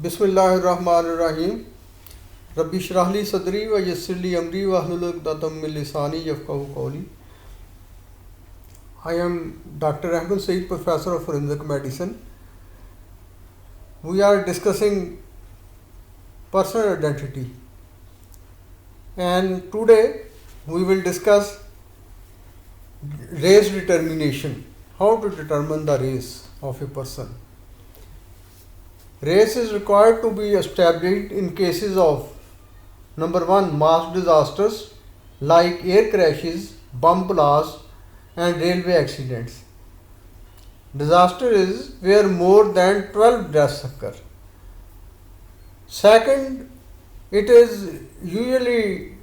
बिस्मिल्लाहिर्रहमानिर्रहीम। रब्बि इश्रह ली सदरी व यस्सिर ली अमरी वहलुल उक़दतम मिन लिसानी यफ़क़हू क़ौली। I am Dr. Ahmed Saeed, Professor of Forensic Medicine. We are discussing personal identity, and today we will discuss race determination. How to determine the race of a person. Race is required to be established in cases of number 1, mass disasters like air crashes, bomb blasts and railway accidents. Disaster is where more than 12 deaths occur. Second, it is usually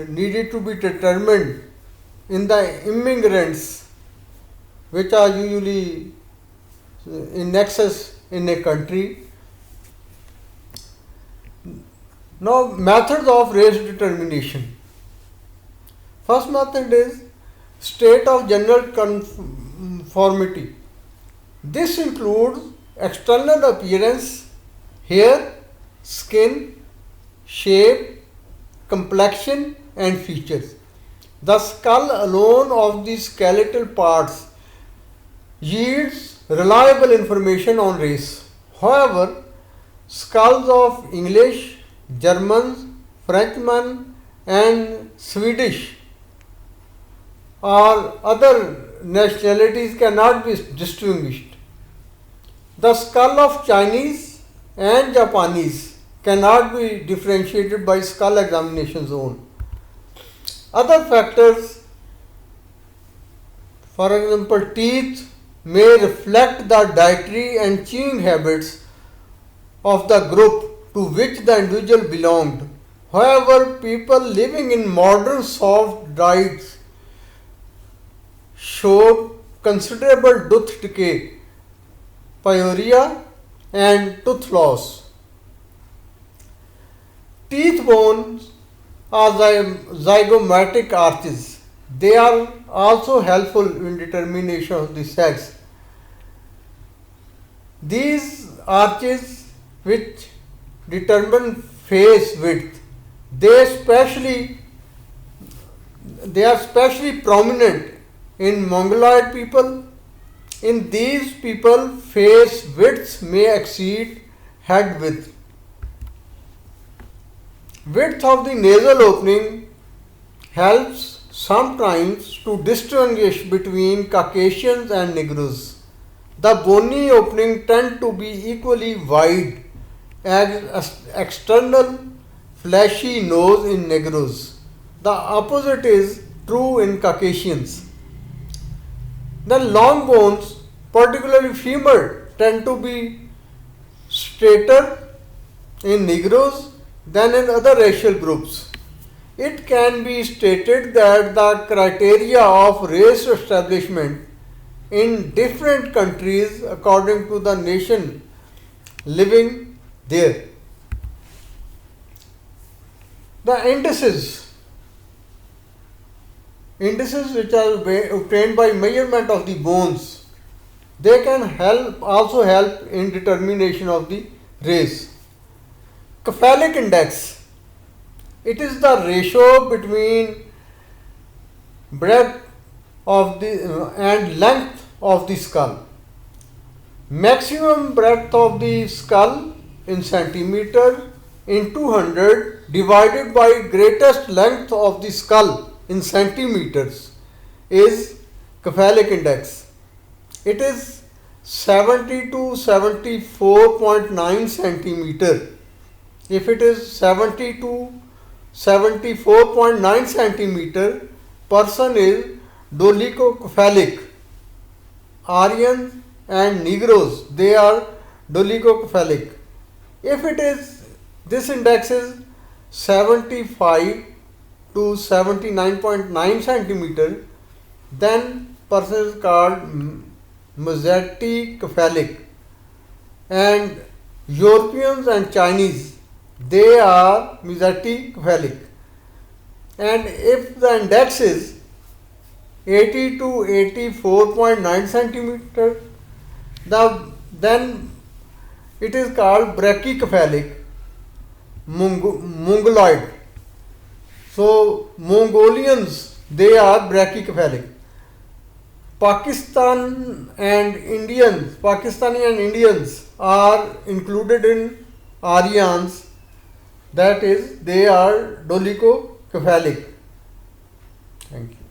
needed to be determined in the immigrants which are usually in excess in a country. Now, methods of race determination. First method is state of general conformity. This includes external appearance, hair, skin, shape, complexion and features. The skull alone of the skeletal parts yields reliable information on race. However, skulls of English, Germans, Frenchmen and Swedish or other nationalities cannot be distinguished. The skull of Chinese and Japanese cannot be differentiated by skull examination zone. Other factors, for example, teeth may reflect the dietary and chewing habits of the group to which the individual belonged. However, people living in modern soft diets showed considerable tooth decay, pyorrhea and tooth loss. Teeth bones are zygomatic arches. They are also helpful in determination of the sex. These arches which determine face width, they are especially prominent in Mongoloid people. In these people, face widths may exceed head width. Width of the nasal opening helps sometimes to distinguish between Caucasians and Negroes. The bony opening tend to be equally wide as external fleshy nose in Negroes. The opposite is true in Caucasians. Then long bones, particularly femur, tend to be straighter in Negroes than in other racial groups. It can be stated that the criteria of race establishment in different countries according to the nation living there. The indices which are obtained by measurement of the bones, they can also help in determination of the race. Cephalic index, it is the ratio between breadth of the and length of the skull. Maximum breadth of the skull in centimeter in 200 divided by greatest length of the skull in centimeters is cephalic index. It is 70 to 74.9 centimeter. If it is 70 to 74.9 centimeter, person is dolichocephalic. Aryans and Negroes, they are dolichocephalic. If it is, this index is 75 to 79.9 centimeter, then person is called mezzocephalic. And Europeans and Chinese, they are mesocephalic. And if the index is 80 to 84.9 centimeter, then It is called brachycephalic mongoloid. So Mongolians, they are brachycephalic. Pakistani and Indians are included in Aryans, that is, they are dolichocephalic. Thank you.